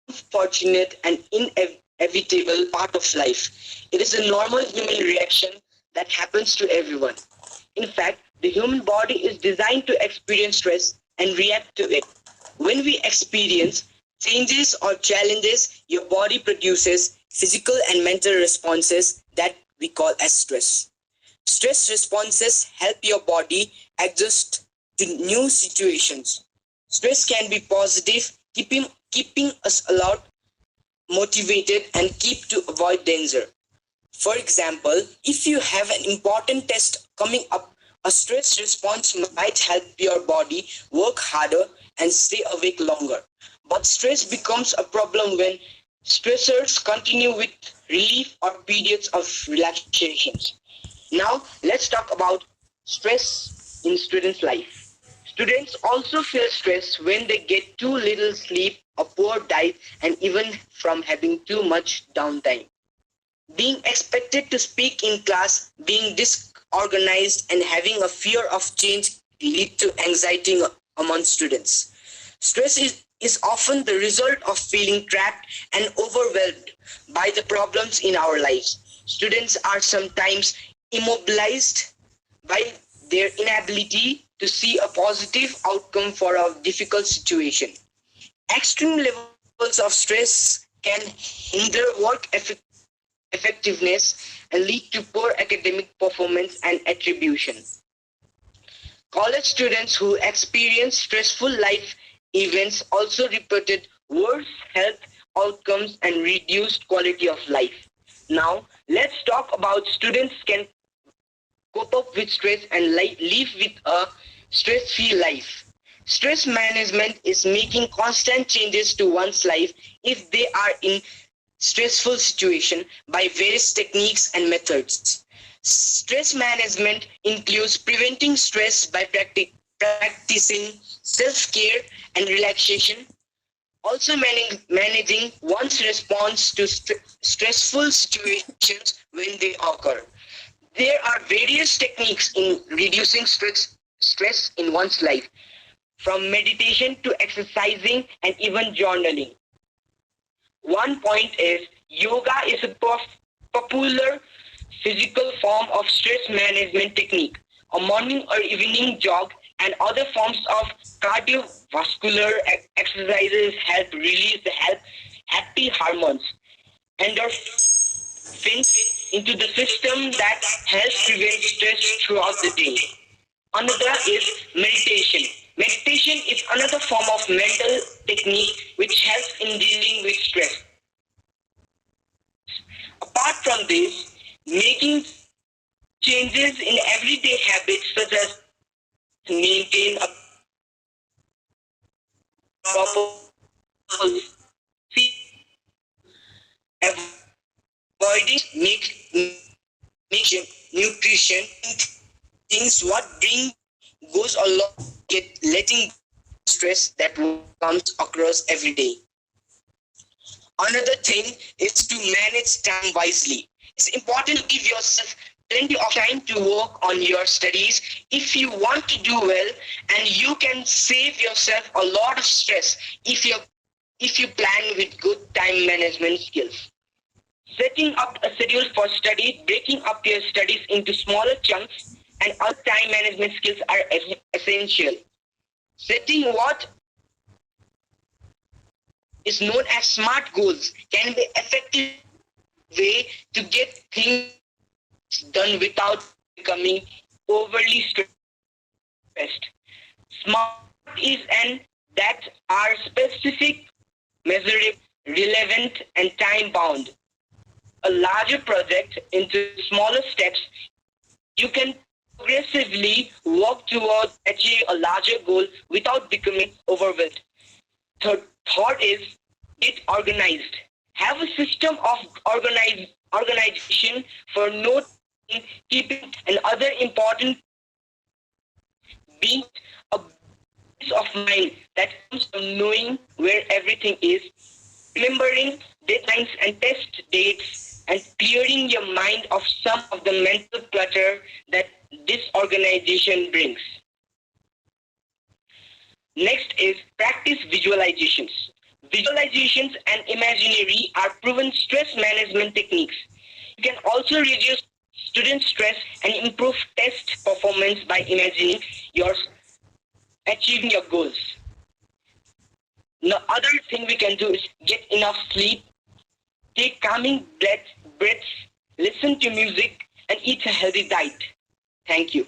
unfortunate and inevitable part of life. It is a normal human reaction that happens to everyone. In fact, the human body is designed to experience stress and react to it. When we experience changes or challenges, your body produces physical and mental responses that we call as stress. Stress responses help your body adjust to new situations. Stress can be positive, keeping us alert, motivated, and keep to avoid danger. For example, if you have an important test coming up, a stress response might help your body work harder and stay awake longer. But stress becomes a problem when stressors continue with relief or periods of relaxations. Now, let's talk about stress in students' life. Students also feel stress when they get too little sleep, a poor diet, and even from having too much downtime. Being expected to speak in class, being disorganized, and having a fear of change lead to anxiety among students. Stress is often the result of feeling trapped and overwhelmed by the problems in our lives. Students are sometimes immobilized by their inability to see a positive outcome for a difficult situation. Extreme levels of stress can hinder effectiveness and lead to poor academic performance and attribution. College students who experience stressful life events also reported worse health outcomes and reduced quality of life. Now, let's talk about students can cope up with stress and live with a stress-free life. Stress management is making constant changes to one's life if they are in stressful situation by various techniques and methods. Stress management includes preventing stress by practicing self-care and relaxation, also managing one's response to stressful situations when they occur. There are various techniques in reducing stress in one's life, from meditation to exercising and even journaling. One point is yoga is a popular physical form of stress management technique. A morning or evening jog and other forms of cardiovascular exercises help release the happy hormones, endorphins, into the system that helps prevent stress throughout the day. Another is meditation. Meditation is another form of mental technique which helps in dealing with stress. Apart from this, making changes in everyday habits such as maintain a proper avoiding make nutrition things what bring goes along get letting stress that comes across every day. Another thing is to manage time wisely. It's important to give yourself plenty of time to work on your studies if you want to do well, and you can save yourself a lot of stress if you plan with good time management skills. Setting up a schedule for study, breaking up your studies into smaller chunks, and other time management skills are essential. Setting what is known as SMART goals can be effective way to get things done without becoming overly stressed. SMART is an that are specific, measurable, relevant, and time bound. A larger project into smaller steps, you can progressively work towards achieving a larger goal without becoming overwhelmed. Third is get organized. Have a system of organization for noting, keeping, and other important being a peace of mind that comes from knowing where everything is, remembering deadlines and test dates, and clearing your mind of some of the mental clutter that disorganization brings. Next is practice visualizations. Visualizations and imaginary are proven stress management techniques. You can also reduce student stress and improve test performance by imagining your achieving your goals. The other thing we can do is get enough sleep, take calming breaths, listen to music, and eat a healthy diet. Thank you.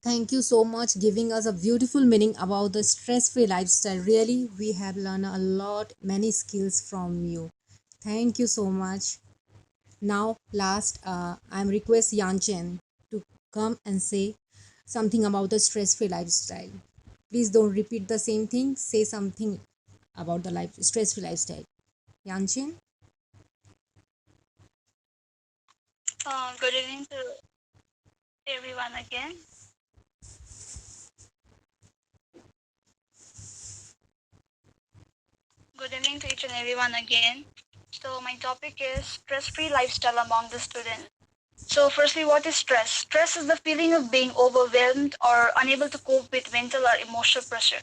Thank you so much giving us a beautiful meaning about the stress-free lifestyle. Really, we have learned a lot, many skills from you. Thank you so much. Now, last, I'm request Yanchen to come and say something about the stress-free lifestyle. Please don't repeat the same thing. Say something about the stress-free lifestyle. Yanchen. Good evening to everyone again. Good evening to each and everyone again. So my topic is stress-free lifestyle among the students. So firstly, what is stress? Stress is the feeling of being overwhelmed or unable to cope with mental or emotional pressure.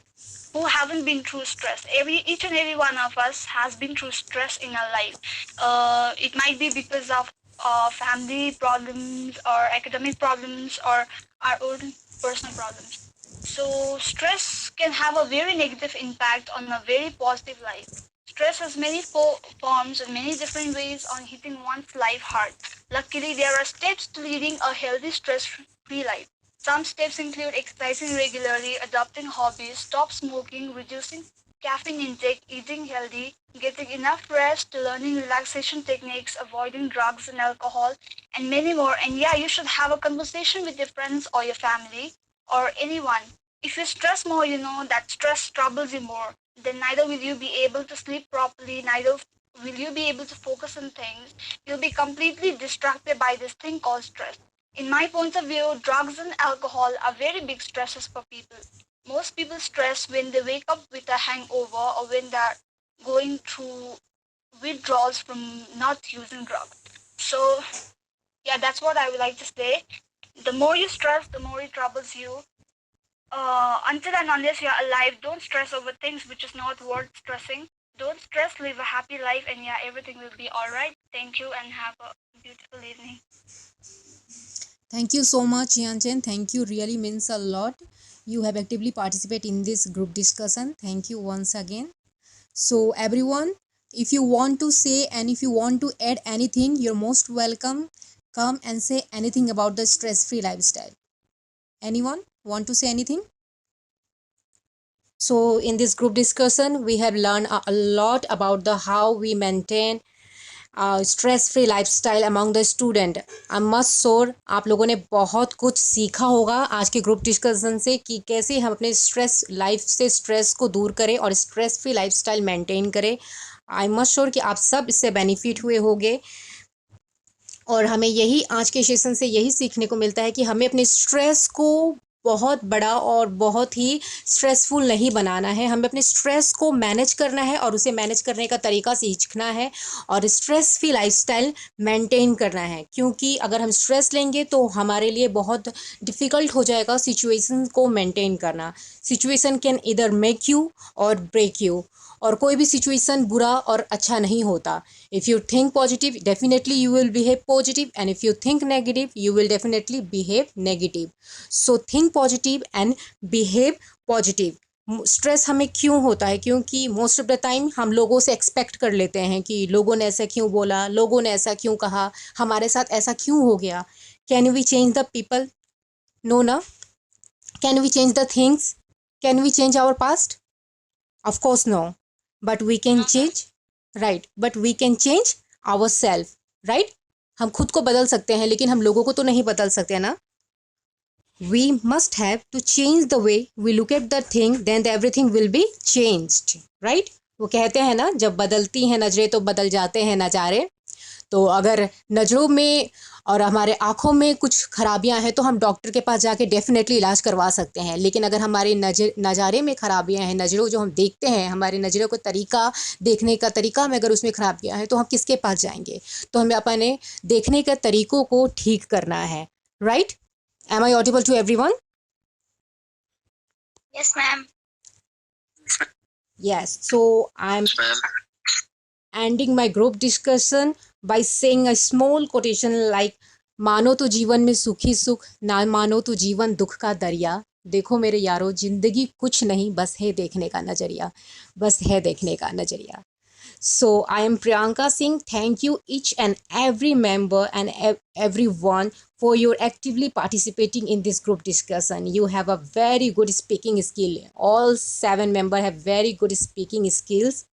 Who haven't been through stress? Each and every one of us has been through stress in our life. It might be because of family problems or academic problems or our own personal problems. So stress can have a very negative impact on a very positive life. Stress has many forms and many different ways on hitting one's life hard. Luckily, there are steps to leading a healthy stress-free life. Some steps include exercising regularly, adopting hobbies, stop smoking, reducing caffeine intake, eating healthy, getting enough rest, learning relaxation techniques, avoiding drugs and alcohol, and many more. And yeah, you should have a conversation with your friends or your family or anyone. If you stress more, you know that stress troubles you more. Then neither will you be able to sleep properly, neither will you be able to focus on things. You'll be completely distracted by this thing called stress. In my point of view, drugs and alcohol are very big stresses for people. Most people stress when they wake up with a hangover or when they're going through withdrawals from not using drugs. So, yeah, that's what I would like to say. The more you stress, the more it troubles you. Until and unless you're alive, don't stress over things which is not worth stressing. Don't stress, live a happy life, and yeah, everything will be alright. Thank you and have a beautiful evening. Thank you so much, Yanchen. Thank you. Really means a lot. You have actively participated in this group discussion. Thank you once again. So everyone, if you want to say and if you want to add anything, you're most welcome. Come and say anything about the stress-free lifestyle. Anyone want to say anything? So in this group discussion, we have learned a lot about the how we maintain stress free lifestyle among the student. I must sure आप लोगों ने बहुत कुछ सीखा होगा आज के group discussion से कि कैसे हम अपने स्ट्रेस लाइफ से स्ट्रेस को दूर करें और स्ट्रेस फ्री लाइफस्टाइल मेंटेन करें। आई मस्ट श्योर कि आप सब इससे बेनिफिट हुए होंगे और हमें यही आज के सेशन से यही सीखने को मिलता है कि हमें अपने स्ट्रेस को बहुत बड़ा और बहुत ही स्ट्रेसफुल नहीं बनाना है। हमें अपने स्ट्रेस को मैनेज करना है और उसे मैनेज करने का तरीका सीखना है और स्ट्रेस फ्री लाइफस्टाइल मेंटेन करना है, क्योंकि अगर हम स्ट्रेस लेंगे तो हमारे लिए बहुत डिफ़िकल्ट हो जाएगा सिचुएशन को मेंटेन करना। सिचुएशन कैन इधर मेक यू और ब्रेक यू, और कोई भी सिचुएशन बुरा और अच्छा नहीं होता। If you think positive, definitely you will behave positive, and if you think negative, you will definitely behave negative. So think positive and behave positive. Stress हमें क्यों होता है? क्योंकि मोस्ट ऑफ द टाइम हम लोगों से एक्सपेक्ट कर लेते हैं कि लोगों ने ऐसा क्यों बोला, लोगों ने ऐसा क्यों कहा, हमारे साथ ऐसा क्यों हो गया. Can we change the people? No ना. Can we change the things? Can we change our past? Of course no. But we can change, right, but we can change our self, right. हम खुद को बदल सकते हैं, लेकिन हम लोगों को तो नहीं बदल सकते ना. We must have to change the way we look at the thing, then the everything will be changed, right. वो कहते हैं ना, जब बदलती हैं नज़रें तो बदल जाते हैं नज़ारे. तो अगर नज़रों में और हमारे आँखों में कुछ खराबियां हैं तो हम डॉक्टर के पास जाके डेफिनेटली इलाज करवा सकते हैं. लेकिन अगर हमारे नज़ारे में खराबियां हैं, नज़रों जो हम देखते हैं, हमारे नज़रों को तरीका, देखने का तरीका में अगर उसमें खराबियां हैं, तो हम किसके पास जाएंगे? तो हमें अपने देखने के तरीकों को ठीक करना है, right. Am I audible to everyone? Yes, ma'am. Yes. So I'm ending my group discussion by saying a small quotation like, मानो तो जीवन में सुखी सुख, ना मानो तो जीवन दुख का दरिया. देखो मेरे यारो, जिंदगी कुछ नहीं, बस है देखने का नजरिया, बस है देखने का नजरिया. So I am Priyanka Singh. Thank you each and every member and everyone for your actively participating in this group discussion. You have a very good speaking skill. All 7 members have very good speaking skills.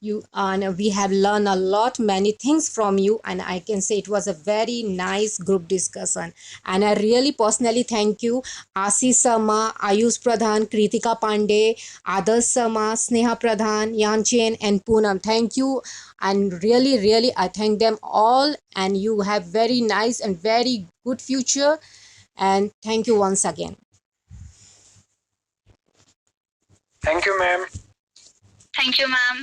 You and we have learned a lot many things from you, and I can say it was a very nice group discussion. And I really personally thank you, Ashish Sharma, Ayush Pradhan, Kritika Pandey, Adarsh Sharma, Sneha Pradhan, Yanchen and Poonam. Thank you, and really I thank them all, and you have very nice and very good future, and thank you once again. Thank you, ma'am. Thank you, ma'am.